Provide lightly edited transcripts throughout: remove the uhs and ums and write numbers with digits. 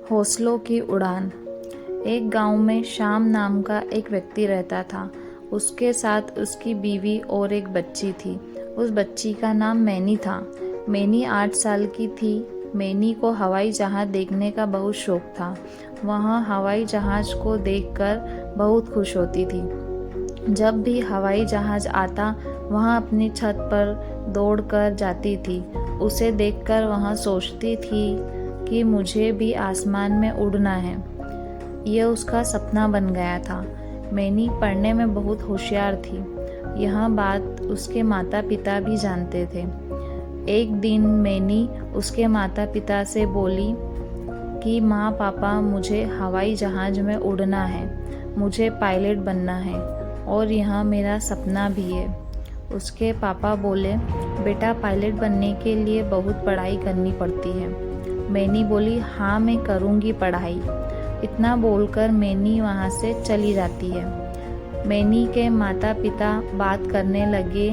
हौसलों की उड़ान। एक गांव में श्याम नाम का एक व्यक्ति रहता था। उसके साथ उसकी बीवी और एक बच्ची थी। उस बच्ची का नाम मैनी था। मैनी 8 साल की थी। मैनी को हवाई जहाज़ देखने का बहुत शौक था। वहाँ हवाई जहाज़ को देखकर बहुत खुश होती थी। जब भी हवाई जहाज़ आता वहाँ अपनी छत पर दौड़कर जाती थी। उसे देखकर वहाँ सोचती थी कि मुझे भी आसमान में उड़ना है। यह उसका सपना बन गया था। मैनी पढ़ने में बहुत होशियार थी। यह बात उसके माता पिता भी जानते थे। एक दिन मैनी उसके माता पिता से बोली कि माँ पापा, मुझे हवाई जहाज़ में उड़ना है, मुझे पायलट बनना है और यह मेरा सपना भी है। उसके पापा बोले, बेटा, पायलट बनने के लिए बहुत पढ़ाई करनी पड़ती है। मैनी बोली, हाँ, मैं करूँगी पढ़ाई। इतना बोलकर मैनी वहाँ से चली जाती है। मैनी के माता पिता बात करने लगे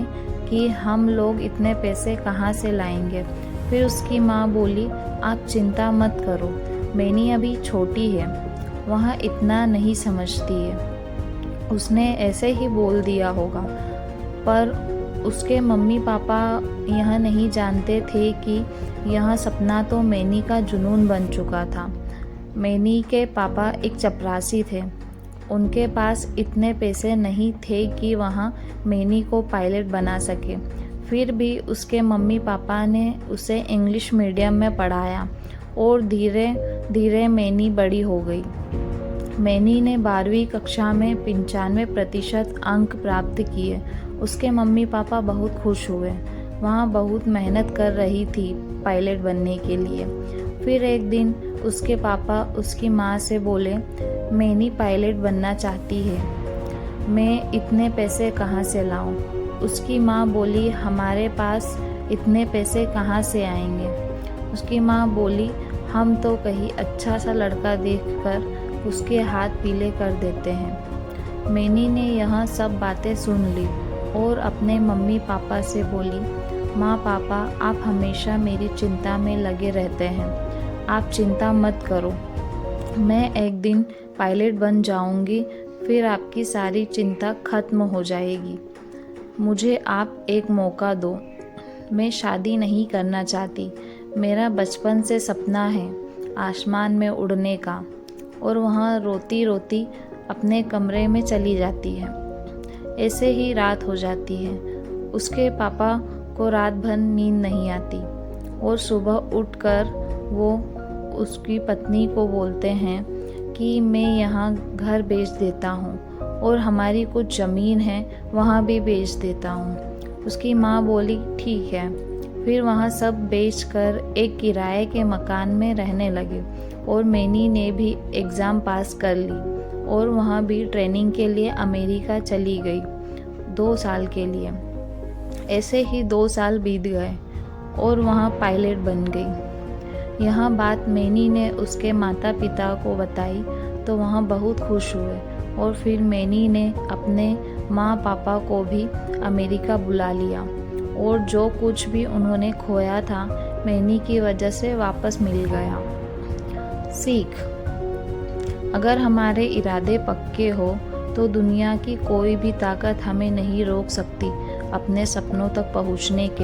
कि हम लोग इतने पैसे कहाँ से लाएंगे। फिर उसकी माँ बोली, आप चिंता मत करो, मैनी अभी छोटी है, वह इतना नहीं समझती है। उसने ऐसे ही बोल दिया होगा, पर उसके मम्मी पापा यह नहीं जानते थे कि यह सपना तो मैनी का जुनून बन चुका था। मैनी के पापा एक चपरासी थे। उनके पास इतने पैसे नहीं थे कि वह मैनी को पायलट बना सके। फिर भी उसके मम्मी पापा ने उसे इंग्लिश मीडियम में पढ़ाया और धीरे धीरे मैनी बड़ी हो गई। मैनी ने 12वीं कक्षा में 95% अंक प्राप्त किए। उसके मम्मी पापा बहुत खुश हुए। वहाँ बहुत मेहनत कर रही थी पायलट बनने के लिए। फिर एक दिन उसके पापा उसकी माँ से बोले, मैनी पायलट बनना चाहती है, मैं इतने पैसे कहाँ से लाऊं? उसकी माँ बोली, हमारे पास इतने पैसे कहाँ से आएंगे? उसकी माँ बोली, हम तो कहीं अच्छा सा लड़का देखकर उसके हाथ पीले कर देते हैं। मैनी ने यह सब बातें सुन ली और अपने मम्मी पापा से बोली, माँ पापा, आप हमेशा मेरी चिंता में लगे रहते हैं, आप चिंता मत करो, मैं एक दिन पायलट बन जाऊंगी, फिर आपकी सारी चिंता खत्म हो जाएगी। मुझे आप एक मौका दो, मैं शादी नहीं करना चाहती, मेरा बचपन से सपना है आसमान में उड़ने का। और वहाँ रोती रोती अपने कमरे में चली जाती है। ऐसे ही रात हो जाती है। उसके पापा को रात भर नींद नहीं आती और सुबह उठकर वो उसकी पत्नी को बोलते हैं कि मैं यहाँ घर बेच देता हूँ और हमारी कुछ ज़मीन है वहाँ भी बेच देता हूँ। उसकी माँ बोली, ठीक है। फिर वहाँ सब बेचकर एक किराए के मकान में रहने लगे और मैनी ने भी एग्ज़ाम पास कर ली और वहाँ भी ट्रेनिंग के लिए अमेरिका चली गई 2 साल के लिए। ऐसे ही 2 साल बीत गए और वहाँ पायलट बन गई। यह बात मैनी ने उसके माता पिता को बताई तो वहाँ बहुत खुश हुए और फिर मैनी ने अपने माँ पापा को भी अमेरिका बुला लिया और जो कुछ भी उन्होंने खोया था मैनी की वजह से वापस मिल गया। सीख, अगर हमारे इरादे पक्के हो तो दुनिया की कोई भी ताकत हमें नहीं रोक सकती अपने सपनों तक पहुँचने के।